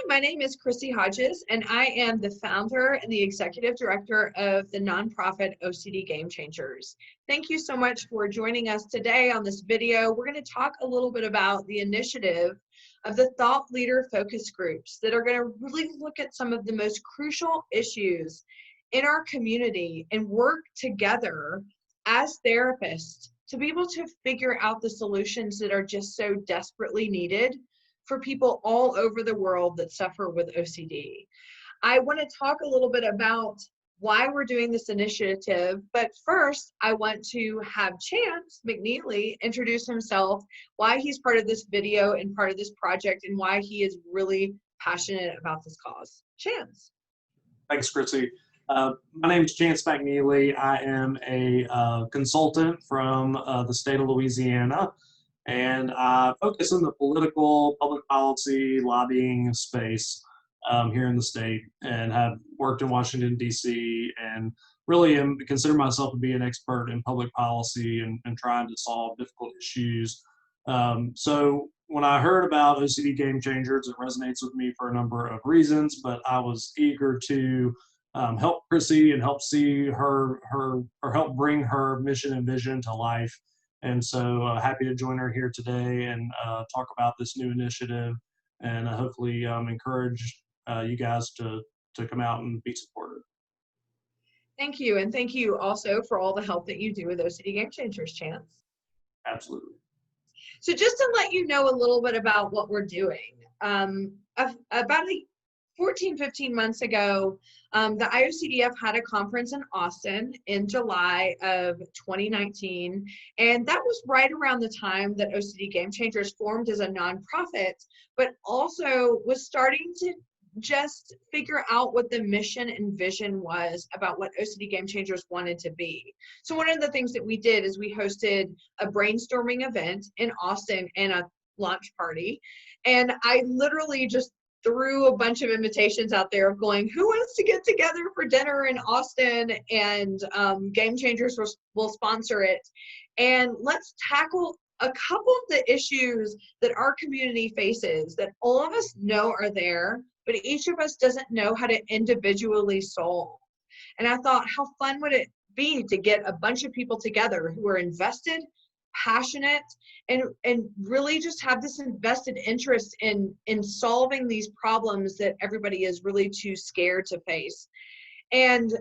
my name is Chrissie Hodges, and I am the founder and the executive director of the nonprofit OCD Gamechangers. Thank you so much for joining us today on this video. We're going to talk a little bit about the initiative of the thought leader focus groups that are going to really look at some of the most crucial issues in our community and work together as therapists to be able to figure out the solutions that are just so desperately needed for people all over the world that suffer with OCD. I want to talk a little bit about why we're doing this initiative, but first I want to have Chance McNeely introduce himself, why he's part of this video and part of this project, and why he is really passionate about this cause. Chance. Thanks, Chrissy. My name is Chance McNeely. I am a consultant from the state of Louisiana, and I focus in the political, public policy, lobbying space here in the state, and have worked in Washington, D.C., and really consider myself to be an expert in public policy and trying to solve difficult issues. So when I heard about OCD Gamechangers, it resonates with me for a number of reasons, but I was eager to help Chrissy and help see her or help bring her mission and vision to life. And so happy to join her here today and talk about this new initiative, and hopefully encourage you guys to come out and be supportive. Thank you, and thank you also for all the help that you do with OCD Gamechangers, Chance. Absolutely. So just to let you know a little bit about what we're doing, about 15 months ago, the IOCDF had a conference in Austin in July of 2019, and that was right around the time that OCD Gamechangers formed as a nonprofit, but also was starting to just figure out what the mission and vision was about what OCD Gamechangers wanted to be. So one of the things that we did is we hosted a brainstorming event in Austin and a launch party, and I literally just threw a bunch of invitations out there of going, who wants to get together for dinner in Austin, and Gamechangers will sponsor it, and let's tackle a couple of the issues that our community faces that all of us know are there, but each of us doesn't know how to individually solve. And I thought, how fun would it be to get a bunch of people together who are invested, passionate, and really just have this invested interest in solving these problems that everybody is really too scared to face. And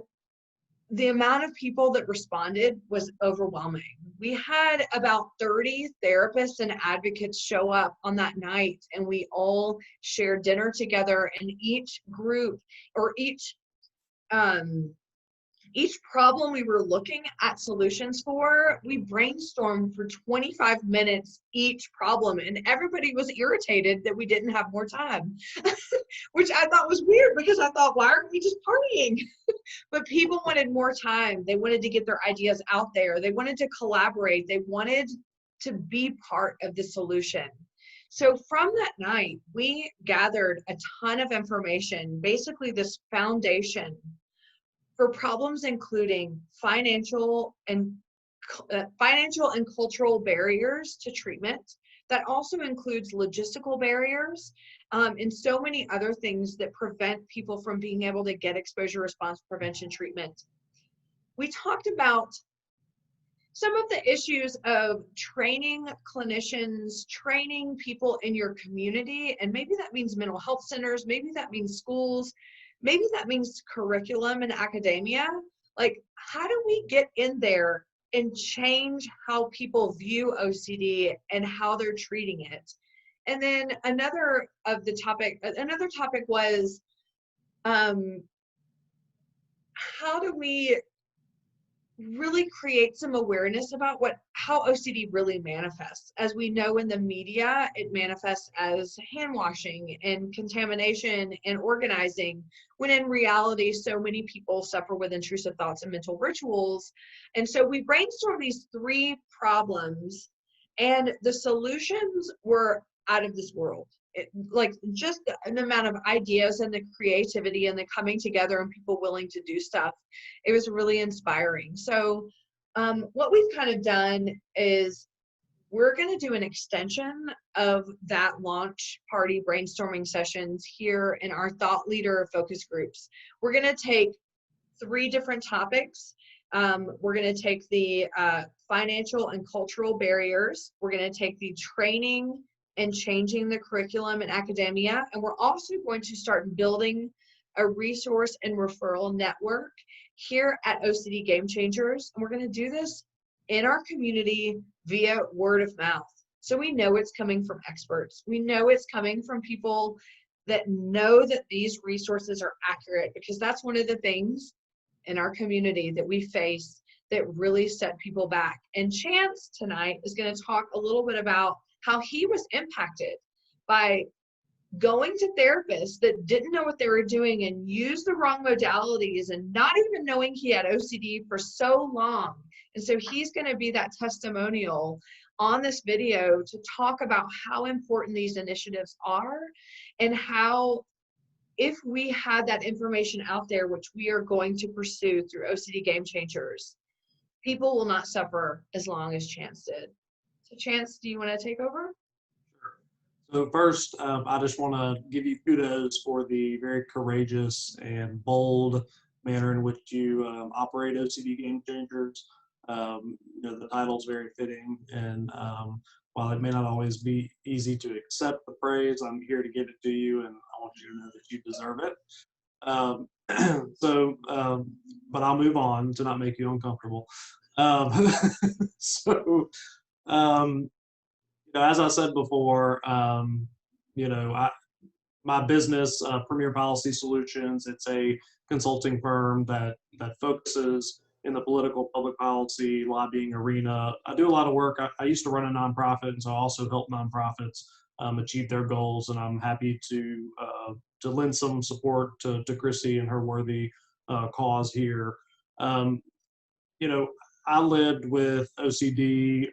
the amount of people that responded was overwhelming. We had about 30 therapists and advocates show up on that night, and we all shared dinner together, and each group or each problem we were looking at solutions for, we brainstormed for 25 minutes each problem, and everybody was irritated that we didn't have more time, which I thought was weird because I thought, why aren't we just partying? But people wanted more time. They wanted to get their ideas out there. They wanted to collaborate. They wanted to be part of the solution. So from that night, we gathered a ton of information, basically this foundation for problems including financial and cultural barriers to treatment. That also includes logistical barriers and so many other things that prevent people from being able to get exposure response prevention treatment. We talked about some of the issues of training clinicians, training people in your community, and maybe that means mental health centers, maybe that means schools, maybe that means curriculum and academia. Like, how do we get in there and change how people view OCD and how they're treating it? And then another topic was, how do we really create some awareness about how OCD really manifests? As we know in the media, it manifests as hand washing and contamination and organizing, when in reality, so many people suffer with intrusive thoughts and mental rituals. And so we brainstormed these 3 problems, and the solutions were out of this world. Like just an amount of ideas and the creativity and the coming together and people willing to do stuff. It was really inspiring. So what we've kind of done is we're going to do an extension of that launch party brainstorming sessions here in our thought leader focus groups. We're going to take 3 different topics. We're going to take the financial and cultural barriers. We're going to take the training and changing the curriculum in academia. And we're also going to start building a resource and referral network here at OCD Game Changers. And we're going to do this in our community via word of mouth. So we know it's coming from experts. We know it's coming from people that know that these resources are accurate, because that's one of the things in our community that we face that really set people back. And Chance tonight is going to talk a little bit about how he was impacted by going to therapists that didn't know what they were doing and used the wrong modalities, and not even knowing he had OCD for so long. And so he's going to be that testimonial on this video to talk about how important these initiatives are, and how if we had that information out there, which we are going to pursue through OCD Game Changers, people will not suffer as long as Chance did. So Chance, do you want to take over? So first, I just want to give you kudos for the very courageous and bold manner in which you operate OCD Game Changers. The title is very fitting, and while it may not always be easy to accept the praise, I'm here to give it to you, and I want you to know that you deserve it. But I'll move on to not make you uncomfortable. As I said before, my business, Premier Policy Solutions, it's a consulting firm that focuses in the political public policy lobbying arena. I do a lot of work. I used to run a nonprofit, and so I also help nonprofits achieve their goals, and I'm happy to lend some support to Chrissie and her worthy cause here. I lived with OCD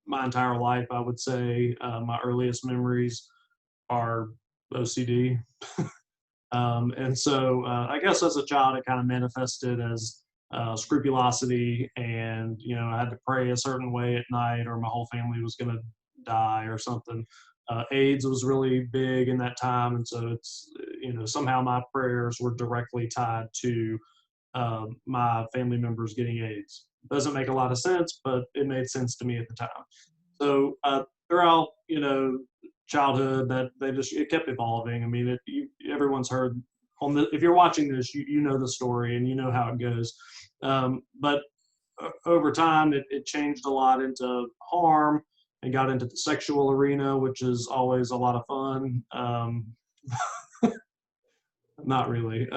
my entire life, I would say. My earliest memories are OCD. And so I guess as a child, it kind of manifested as scrupulosity, and, I had to pray a certain way at night or my whole family was going to die or something. AIDS was really big in that time. And so it's, somehow my prayers were directly tied to my family members getting AIDS. Doesn't make a lot of sense, but it made sense to me at the time. So throughout, childhood, that it kept evolving. I mean, everyone's heard if you're watching this, you know the story and you know how it goes. But over time, it changed a lot into harm and got into the sexual arena, which is always a lot of fun. Not really,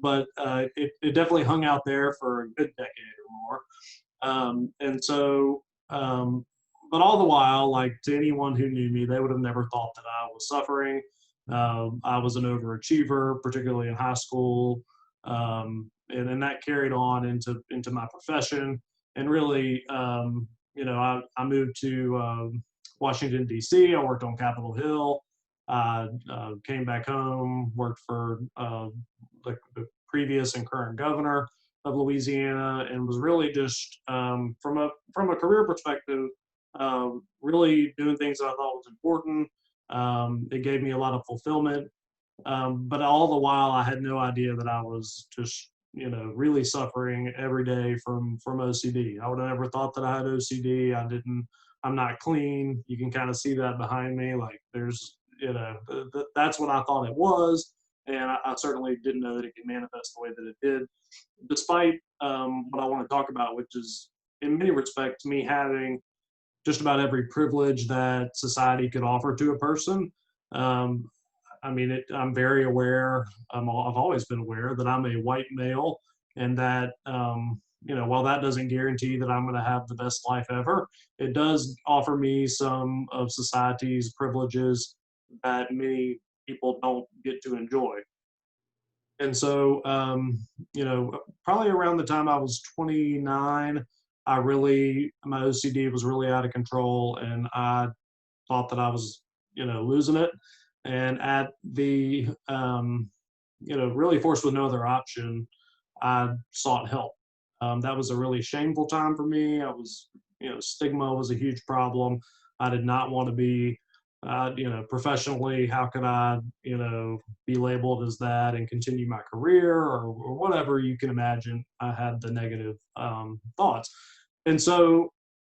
but it definitely hung out there for a good decade or more. But all the while, like, to anyone who knew me, they would have never thought that I was suffering. I was an overachiever, particularly in high school, and then that carried on into my profession. And really, I moved to Washington, D.C. I worked on Capitol Hill. I came back home, worked for the previous and current governor of Louisiana, and was really just from a career perspective, really doing things that I thought was important. It gave me a lot of fulfillment, but all the while I had no idea that I was just really suffering every day from OCD. I would have never thought that I had OCD. I'm not clean. You can kind of see that behind me. Like, there's that's what I thought it was, and I certainly didn't know that it could manifest the way that it did, despite what I want to talk about, which is, in many respects, me having just about every privilege that society could offer to a person. I'm very aware, I've always been aware that I'm a white male, and that, while that doesn't guarantee that I'm going to have the best life ever, it does offer me some of society's privileges that many people don't get to enjoy. And so, probably around the time I was 29, my OCD was really out of control, and I thought that I was, losing it. And at the, really forced with no other option, I sought help. That was a really shameful time for me. I was stigma was a huge problem. I did not want to be, professionally, how could I, be labeled as that and continue my career or whatever you can imagine. I had the negative thoughts. And so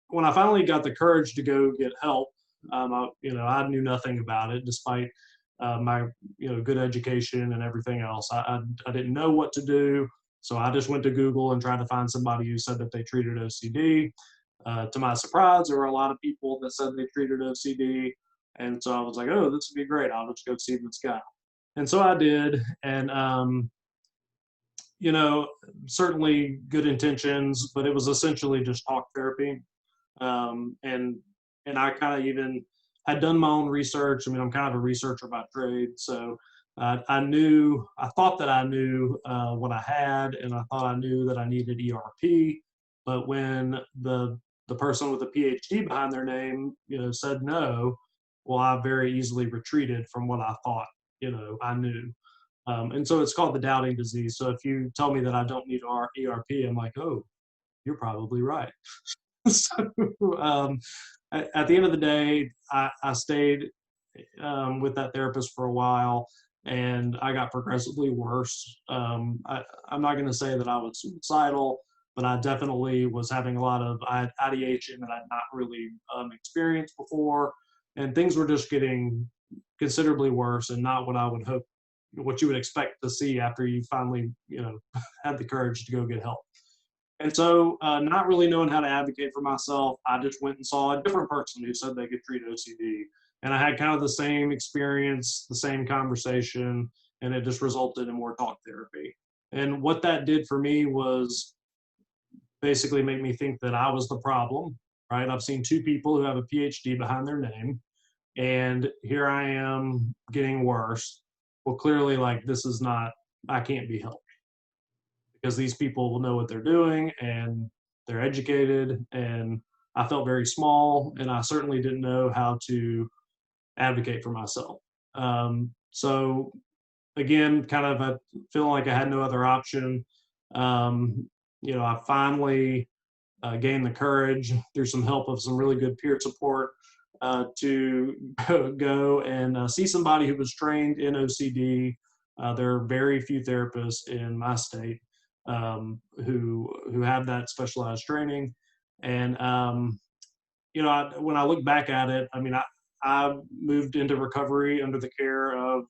when I finally got the courage to go get help, I knew nothing about it despite my, good education and everything else. I didn't know what to do. So I just went to Google and tried to find somebody who said that they treated OCD. To my surprise, there were a lot of people that said they treated OCD. And so I was like, oh, this would be great. I'll just go see this guy. And so I did. And, certainly good intentions, but it was essentially just talk therapy. And I kind of even had done my own research. I mean, I'm kind of a researcher by trade. So I thought that I knew what I had, and I thought I knew that I needed ERP. But when the person with a PhD behind their name, said no, well, I very easily retreated from what I thought, I knew. And so it's called the doubting disease. So if you tell me that I don't need ERP, I'm like, oh, you're probably right. So at the end of the day, I stayed with that therapist for a while, and I got progressively worse. I'm not going to say that I was suicidal, but I definitely was having a lot of ideation that I'd not really experienced before, and things were just getting considerably worse, and not what I would hope, what you would expect to see after you finally, had the courage to go get help. And so, not really knowing how to advocate for myself, I just went and saw a different person who said they could treat OCD. And I had kind of the same experience, the same conversation, and it just resulted in more talk therapy. And what that did for me was basically make me think that I was the problem, right? I've seen two people who have a PhD behind their name, and here I am getting worse. Well, clearly, like, this is not, I can't be helped, because these people will know what they're doing and they're educated. And I felt very small, and I certainly didn't know how to advocate for myself. So again, kind of feeling like I had no other option. I finally gained the courage through some help of some really good peer support to go and see somebody who was trained in OCD. There are very few therapists in my state who have that specialized training. And when I look back at it, I mean, I moved into recovery under the care of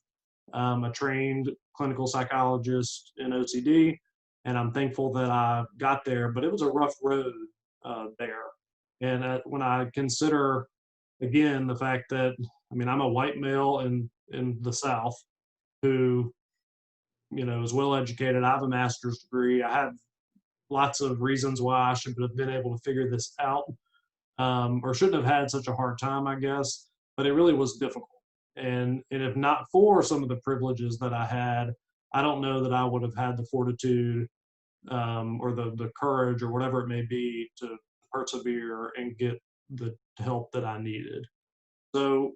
a trained clinical psychologist in OCD, and I'm thankful that I got there. But it was a rough road there. And when I consider, again, the fact that, I mean, I'm a white male in the South who, is well educated. I have a master's degree. I have lots of reasons why I should have been able to figure this out, or shouldn't have had such a hard time, I guess. But it really was difficult. And if not for some of the privileges that I had, I don't know that I would have had the fortitude or the courage or whatever it may be to persevere and get the help that I needed. So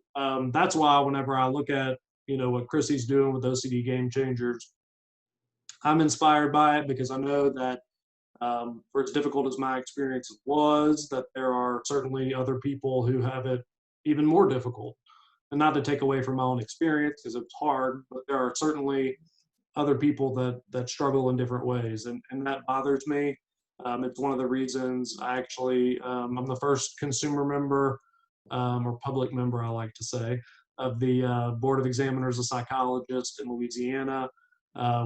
that's why whenever I look at, what Chrissie's doing with OCD Gamechangers, I'm inspired by it, because I know that for as difficult as my experience was, that there are certainly other people who have it even more difficult. And not to take away from my own experience, because it's hard, but there are certainly other people that struggle in different ways, and that bothers me. It's one of the reasons I actually, I'm the first consumer member, or public member, I like to say, of the Board of Examiners of Psychologists in Louisiana,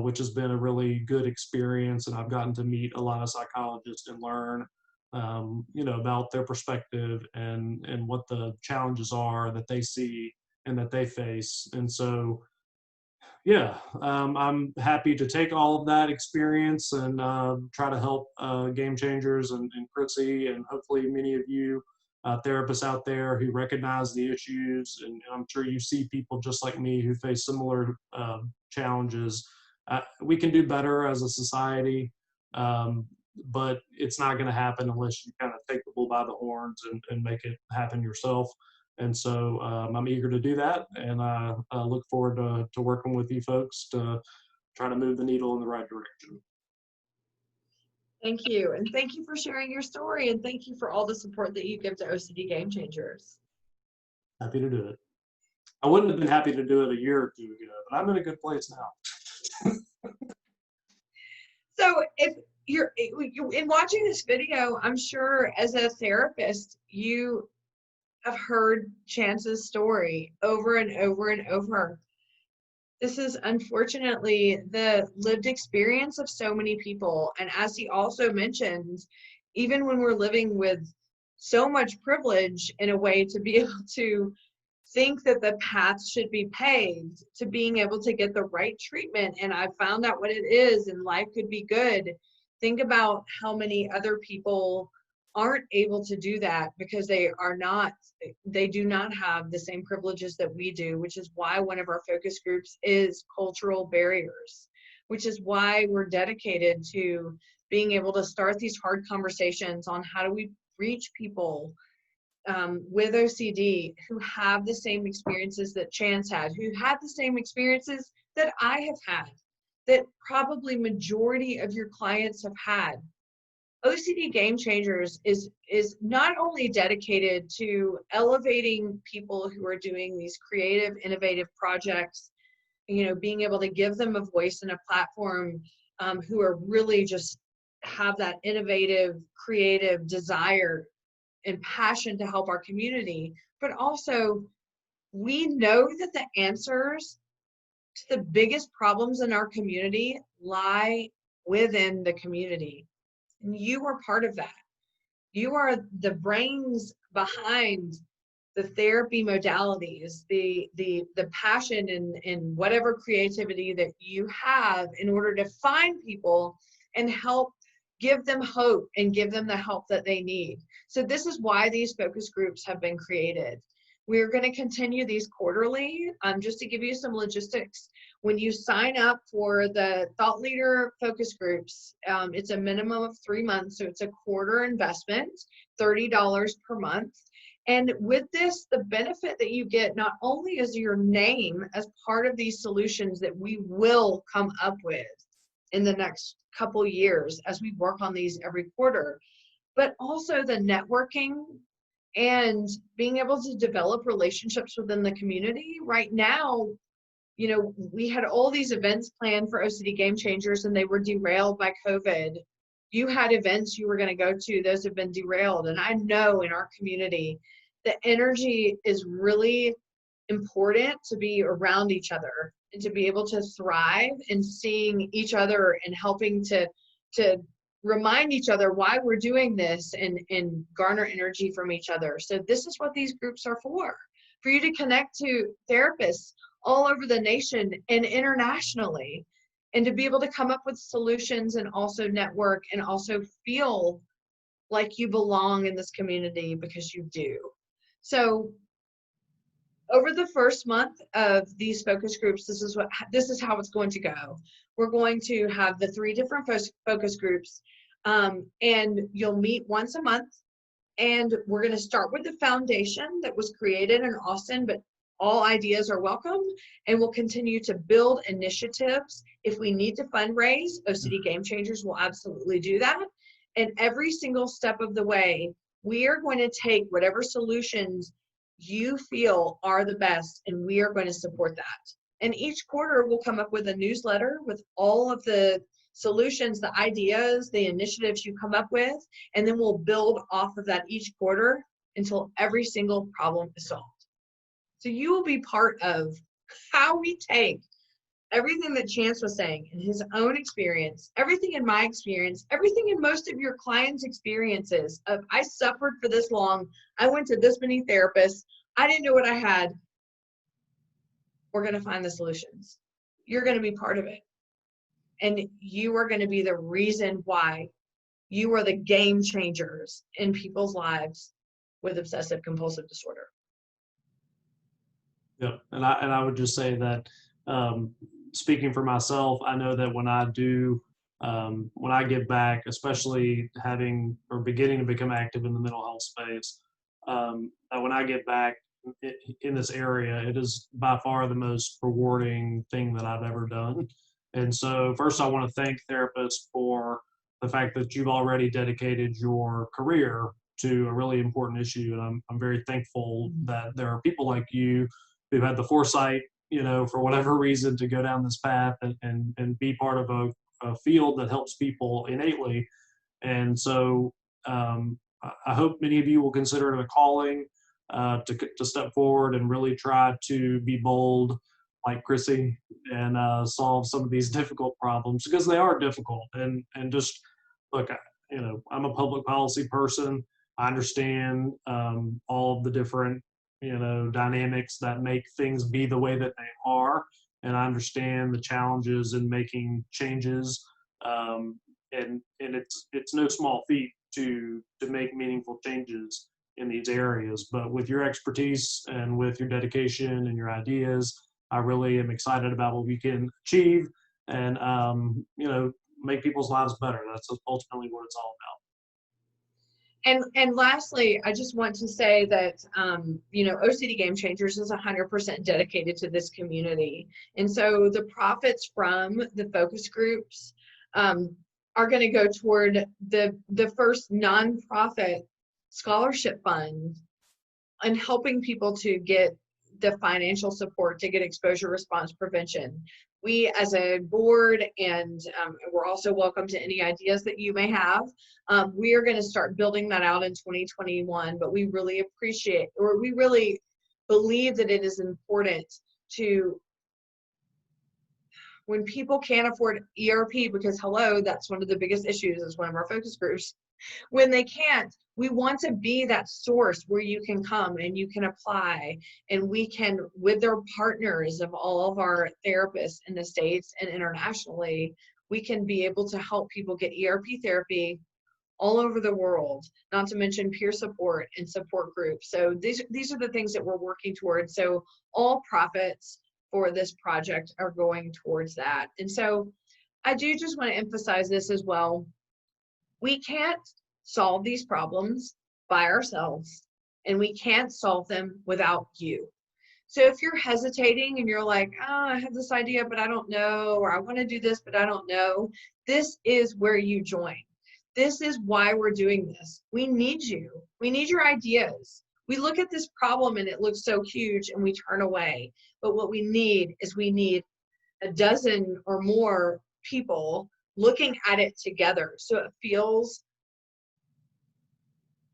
which has been a really good experience. And I've gotten to meet a lot of psychologists and learn, about their perspective and what the challenges are that they see and that they face. And so, yeah, I'm happy to take all of that experience and try to help Gamechangers and Chrissie, and hopefully many of you therapists out there who recognize the issues. And I'm sure you see people just like me who face similar challenges. We can do better as a society, but it's not going to happen unless you kind of take the bull by the horns and make it happen yourself. And so I'm eager to do that, and I look forward to working with you folks to try to move the needle in the right direction. Thank you. And thank you for sharing your story. And thank you for all the support that you give to OCD Game Changers. Happy to do it. I wouldn't have been happy to do it a year or two ago, but I'm in a good place now. So if you're in watching this video, I'm sure as a therapist, you have heard Chance's story over and over and over. This is unfortunately the lived experience of so many people. And as he also mentioned, even when we're living with so much privilege in a way to be able to think that the path should be paved to being able to get the right treatment, and I found out what it is, and life could be good. Think about how many other people aren't able to do that because they do not have the same privileges that we do, which is why one of our focus groups is cultural barriers, which is why we're dedicated to being able to start these hard conversations on how do we reach people with OCD who have the same experiences that Chance had, who had the same experiences that I have had, that probably majority of your clients have had. OCD Game Changers is not only dedicated to elevating people who are doing these creative, innovative projects, being able to give them a voice and a platform, who are really just have that innovative, creative desire and passion to help our community, but also we know that the answers to the biggest problems in our community lie within the community. And you are part of that. You are the brains behind the therapy modalities, the passion and whatever creativity that you have in order to find people and help give them hope and give them the help that they need. So this is why these focus groups have been created. We're going to continue these quarterly. Just to give you some logistics, when you sign up for the thought leader focus groups, it's a minimum of 3 months, so it's a quarter investment, $30 per month. And with this, the benefit that you get not only is your name as part of these solutions that we will come up with in the next couple years as we work on these every quarter, but also the networking and being able to develop relationships within the community. Right now, we had all these events planned for OCD Game Changers and they were derailed by COVID. You had events you were going to go to, those have been derailed. And I know in our community, the energy is really important to be around each other and to be able to thrive and seeing each other and helping to remind each other why we're doing this and garner energy from each other. So this is what these groups are for you to connect to therapists all over the nation and internationally, and to be able to come up with solutions and also network and also feel like you belong in this community because you do. So over the first month of these focus groups, this is how it's going to go. We're going to have the 3 different focus groups, and you'll meet once a month. And we're going to start with the foundation that was created in Austin, but all ideas are welcome. And we'll continue to build initiatives. If we need to fundraise, OCD Game Changers will absolutely do that. And every single step of the way, we are going to take whatever solutions you feel are the best, and we are going to support that. And each quarter we'll come up with a newsletter with all of the solutions, the ideas, the initiatives you come up with, and then we'll build off of that each quarter until every single problem is solved. So you will be part of how we take everything that Chance was saying in his own experience, everything in my experience, everything in most of your clients' experiences of, I suffered for this long, I went to this many therapists, I didn't know what I had. We're going to find the solutions. You're going to be part of it. And you are going to be the reason why you are the game changers in people's lives with obsessive compulsive disorder. Yeah, and I would just say that, speaking for myself, I know that when I give back, especially having or beginning to become active in the mental health space, that when I give back in this area, it is by far the most rewarding thing that I've ever done. And so first I want to thank therapists for the fact that you've already dedicated your career to a really important issue. And I'm very thankful that there are people like you who've had the foresight, for whatever reason, to go down this path and be part of a field that helps people innately. And so I hope many of you will consider it a calling to step forward and really try to be bold like Chrissie and solve some of these difficult problems, because they are difficult. And just look, I'm a public policy person. I understand all of the different dynamics that make things be the way that they are, and I understand the challenges in making changes. And it's no small feat to make meaningful changes in these areas. But with your expertise and with your dedication and your ideas, I really am excited about what we can achieve and make people's lives better. That's ultimately what it's all about. And lastly, I just want to say that OCD Gamechangers is 100% dedicated to this community, and so the profits from the focus groups are going to go toward the first nonprofit scholarship fund and helping people to get the financial support to get exposure response prevention. We as a board, and we're also welcome to any ideas that you may have, we are going to start building that out in 2021, but we really believe that it is important to, when people can't afford ERP, because hello, that's one of the biggest issues, is one of our focus groups. When they can't, we want to be that source where you can come and you can apply, and we can, with their partners of all of our therapists in the States and internationally, we can be able to help people get ERP therapy all over the world, not to mention peer support and support groups. So these are the things that we're working towards. So all profits for this project are going towards that. And so I do just want to emphasize this as well. We can't solve these problems by ourselves, and we can't solve them without you. So if you're hesitating and you're like, oh, I have this idea, but I don't know, or I want to do this, but I don't know, this is where you join. This is why we're doing this. We need you. We need your ideas. We look at this problem and it looks so huge and we turn away. But what we need is a dozen or more people looking at it together, so it feels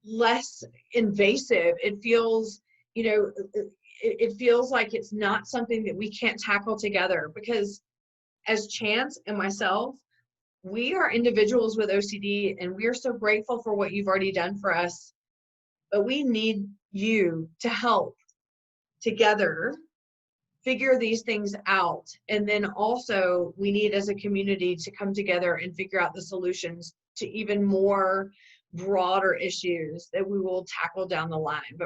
less invasive. It feels, it feels like it's not something that we can't tackle together, because as Chance and myself, we are individuals with OCD, and we are so grateful for what you've already done for us, but we need you to help together figure these things out. And then also we need, as a community, to come together and figure out the solutions to even more broader issues that we will tackle down the line. But